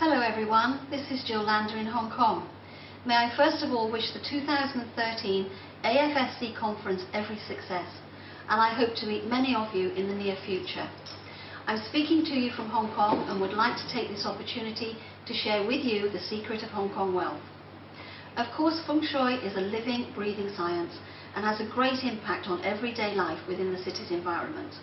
Hello everyone, this is Jill Lander in Hong Kong. May I first of all wish the 2013 AFSC conference every success, and I hope to meet many of you in the near future. I'm speaking to you from Hong Kong and would like to take this opportunity to share with you the secret of Hong Kong wealth. Of course, Feng Shui is a living, breathing science and has a great impact on everyday life within the city's environment.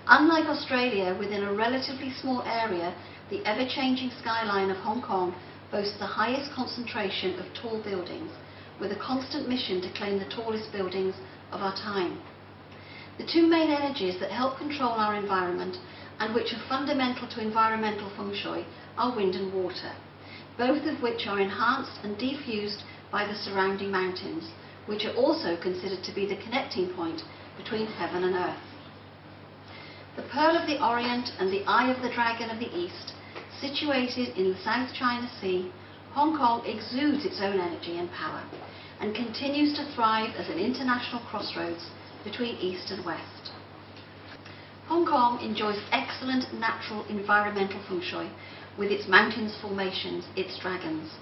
Unlike Australia, within a relatively small area, the ever-changing skyline of Hong Kong boasts the highest concentration of tall buildings, with a constant mission to claim the tallest buildings of our time. The two main energies that help control our environment and which are fundamental to environmental Feng Shui are wind and water, both of which are enhanced and diffused by the surrounding mountains, which are also considered to be the connecting point between heaven and earth. The Pearl of the Orient and the Eye of the Dragon of the East, situated in the South China Sea, Hong Kong exudes its own energy and power and continues to thrive as an international crossroads between East and West. Hong Kong enjoys excellent natural environmental Feng Shui with its mountains formations, its dragons.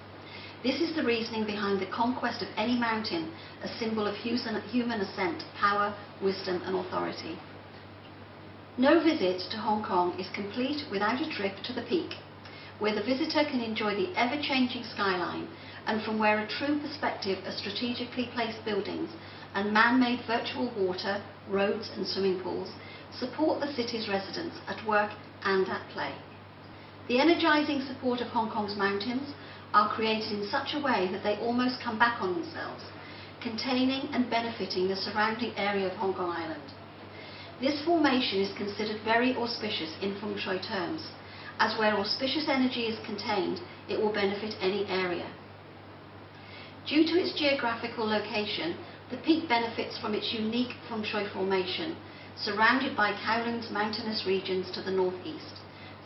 This is the reasoning behind the conquest of any mountain, a symbol of human ascent, power, wisdom and authority. No visit to Hong Kong is complete without a trip to the Peak, where the visitor can enjoy the ever-changing skyline and from where a true perspective of strategically placed buildings and man-made virtual water, roads and swimming pools support the city's residents at work and at play. The energising support of Hong Kong's mountains are created in such a way that they almost come back on themselves, containing and benefiting the surrounding area of Hong Kong Island. This formation is considered very auspicious in Feng Shui terms, as where auspicious energy is contained, it will benefit any area. Due to its geographical location, the Peak benefits from its unique Feng Shui formation, surrounded by Kowloon's mountainous regions to the northeast,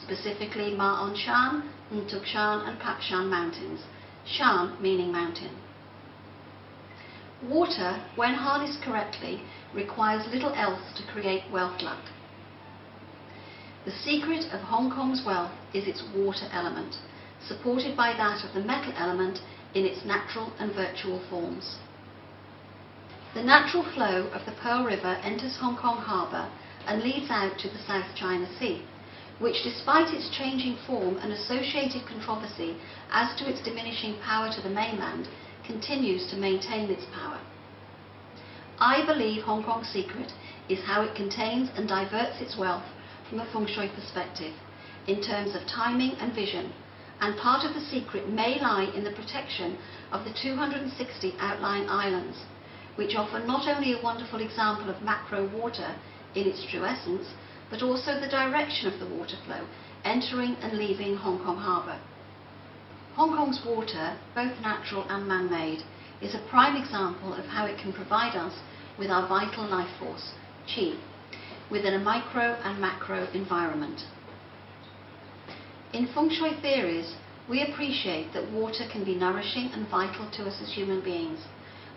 specifically Ma On Shan, Ntuk Shan and Pak Shan mountains, Shan meaning mountain. Water, when harnessed correctly, requires little else to create wealth luck. The secret of Hong Kong's wealth is its water element, supported by that of the metal element in its natural and virtual forms. The natural flow of the Pearl River enters Hong Kong Harbour and leads out to the South China Sea, which, despite its changing form and associated controversy as to its diminishing power to the mainland, continues to maintain its power. I believe Hong Kong's secret is how it contains and diverts its wealth from a Feng Shui perspective, in terms of timing and vision, and part of the secret may lie in the protection of the 260 outlying islands, which offer not only a wonderful example of macro water in its true essence, but also the direction of the water flow entering and leaving Hong Kong Harbour. Hong Kong's water, both natural and man-made, is a prime example of how it can provide us with our vital life force, Qi, within a micro and macro environment. In Feng Shui theories, we appreciate that water can be nourishing and vital to us as human beings,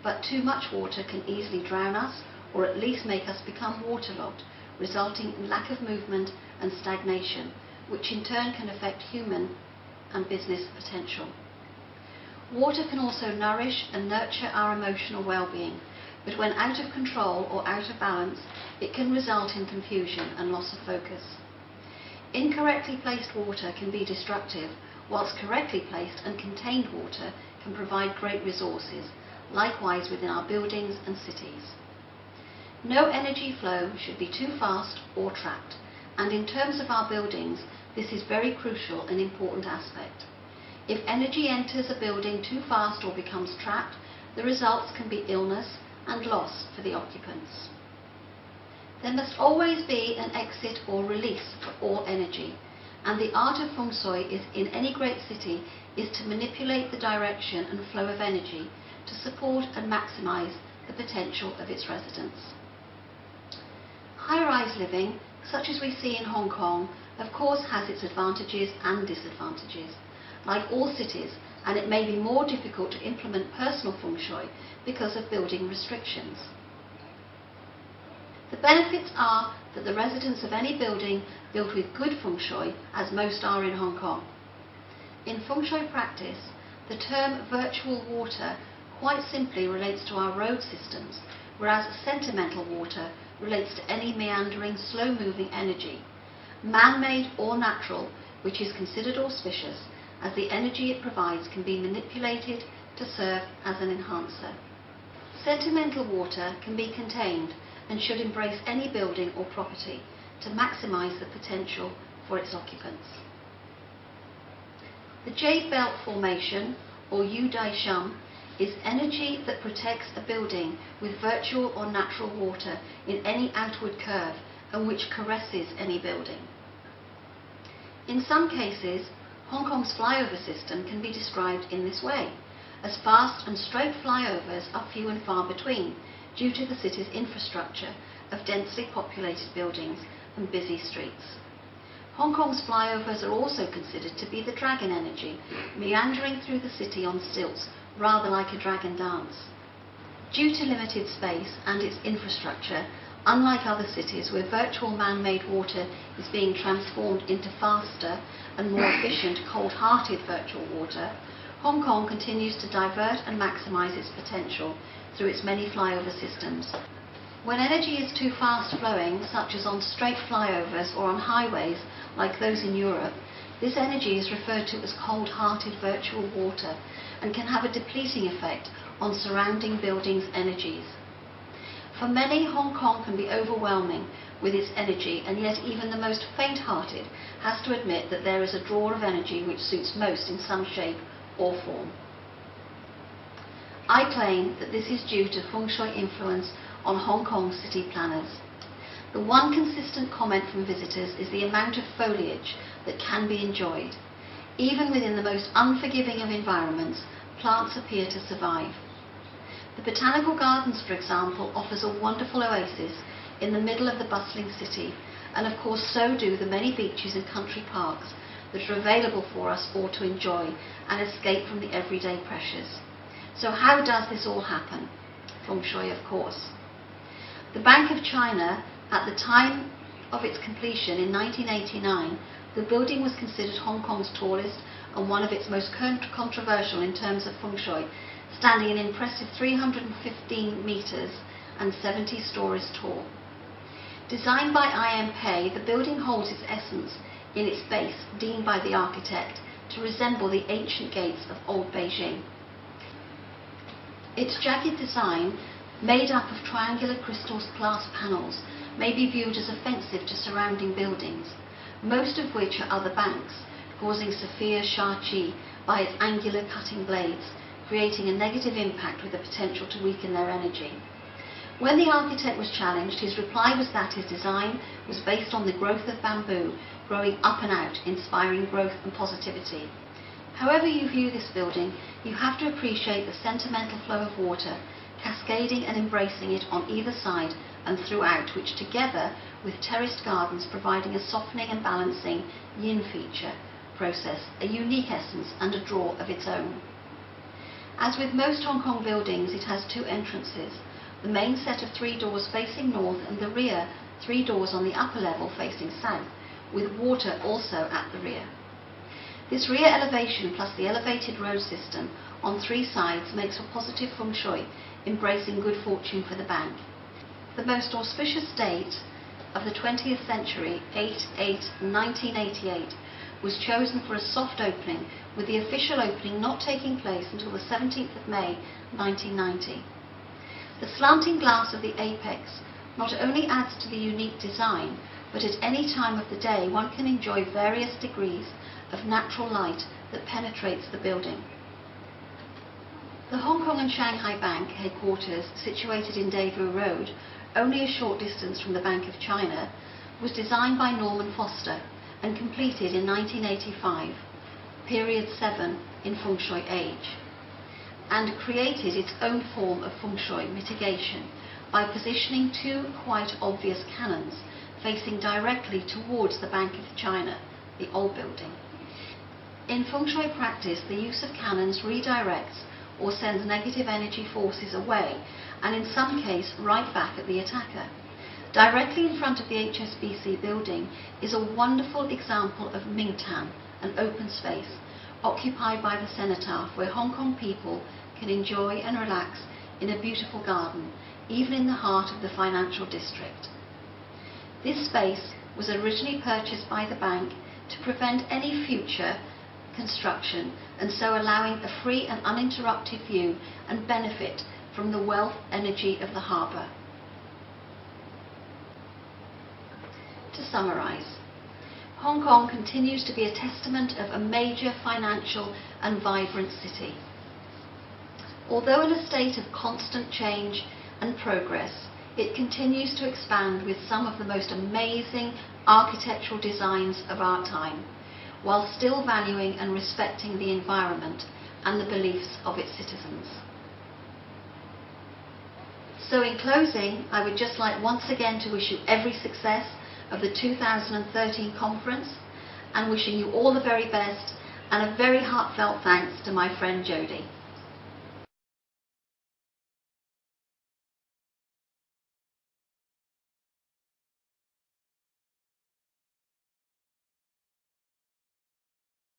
but too much water can easily drown us or at least make us become waterlogged, resulting in lack of movement and stagnation, which in turn can affect human and business potential. Water can also nourish and nurture our emotional well-being, but when out of control or out of balance, it can result in confusion and loss of focus. Incorrectly placed water can be destructive, whilst correctly placed and contained water can provide great resources, likewise within our buildings and cities. No energy flow should be too fast or trapped, and in terms of our buildings, this is very crucial and important aspect. If energy enters a building too fast or becomes trapped, the results can be illness and loss for the occupants. There must always be an exit or release for all energy, and the art of Feng Shui is in any great city is to manipulate the direction and flow of energy to support and maximise the potential of its residents. High-rise living, such as we see in Hong Kong, of course has its advantages and disadvantages, like all cities, and it may be more difficult to implement personal Feng Shui because of building restrictions. The benefits are that the residents of any building built with good Feng Shui, as most are in Hong Kong, In feng shui practice, the term virtual water quite simply relates to our road systems, whereas sentimental water relates to any meandering, slow-moving energy, man-made or natural, which is considered auspicious, as the energy it provides can be manipulated to serve as an enhancer. Sentimental water can be contained and should embrace any building or property to maximize the potential for its occupants. The Jade Belt Formation, or Yu Dai Shum, is energy that protects a building with virtual or natural water in any outward curve and which caresses any building. In some cases, Hong Kong's flyover system can be described in this way, as fast and straight flyovers are few and far between due to the city's infrastructure of densely populated buildings and busy streets. Hong Kong's flyovers are also considered to be the dragon energy, meandering through the city on stilts, rather like a dragon dance. Due to limited space and its infrastructure, unlike other cities where virtual man-made water is being transformed into faster and more efficient cold-hearted virtual water, Hong Kong continues to divert and maximise its potential through its many flyover systems. When energy is too fast flowing, such as on straight flyovers or on highways like those in Europe, this energy is referred to as cold-hearted virtual water and can have a depleting effect on surrounding buildings' energies. For many, Hong Kong can be overwhelming with its energy, and yet even the most faint-hearted has to admit that there is a draw of energy which suits most in some shape or form. I claim that this is due to feng shui influence on Hong Kong city planners. The one consistent comment from visitors is the amount of foliage that can be enjoyed. Even within the most unforgiving of environments, plants appear to survive. The Botanical Gardens, for example, offers a wonderful oasis in the middle of the bustling city, and of course so do the many beaches and country parks that are available for us all to enjoy and escape from the everyday pressures. So how does this all happen? Feng shui, of course. The Bank of China, at the time of its completion in 1989, the building was considered Hong Kong's tallest and one of its most controversial in terms of feng shui, standing an impressive 315 metres and 70 stories tall. Designed by I.M. Pei, the building holds its essence in its base, deemed by the architect to resemble the ancient gates of old Beijing. Its jagged design, made up of triangular crystal glass panels, may be viewed as offensive to surrounding buildings, most of which are other banks, causing severe Sha-Qi by its angular cutting blades, creating a negative impact with the potential to weaken their energy. When the architect was challenged, his reply was that his design was based on the growth of bamboo growing up and out, inspiring growth and positivity. However you view this building, you have to appreciate the sentimental flow of water, cascading and embracing it on either side and throughout, which together with terraced gardens providing a softening and balancing yin feature process, a unique essence and a draw of its own. As with most Hong Kong buildings, it has two entrances, the main set of 3 doors facing north and the rear 3 doors on the upper level facing south, with water also at the rear. This rear elevation plus the elevated road system on 3 sides makes for positive feng shui, embracing good fortune for the bank. The most auspicious date of the 20th century, 8/8/1988, was chosen for a soft opening, with the official opening not taking place until the 17th of May 1990. The slanting glass of the apex not only adds to the unique design, but at any time of the day one can enjoy various degrees of natural light that penetrates the building. The Hong Kong and Shanghai Bank headquarters, situated in Daewoo Road, only a short distance from the Bank of China, was designed by Norman Foster and completed in 1985, period 7 in Feng Shui age, and created its own form of Feng Shui mitigation by positioning 2 quite obvious cannons facing directly towards the Bank of China, the old building. In Feng Shui practice, the use of cannons redirects or sends negative energy forces away, and in some case right back at the attacker. Directly in front of the HSBC building is a wonderful example of Mingtan, an open space, occupied by the cenotaph, where Hong Kong people can enjoy and relax in a beautiful garden, even in the heart of the financial district. This space was originally purchased by the bank to prevent any future construction, and so allowing a free and uninterrupted view and benefit from the wealth energy of the harbour. To summarise, Hong Kong continues to be a testament of a major financial and vibrant city. Although in a state of constant change and progress, it continues to expand with some of the most amazing architectural designs of our time, while still valuing and respecting the environment and the beliefs of its citizens. So in closing, I would just like once again to wish you every success of the 2013 conference, and wishing you all the very best, and a very heartfelt thanks to my friend Jodie.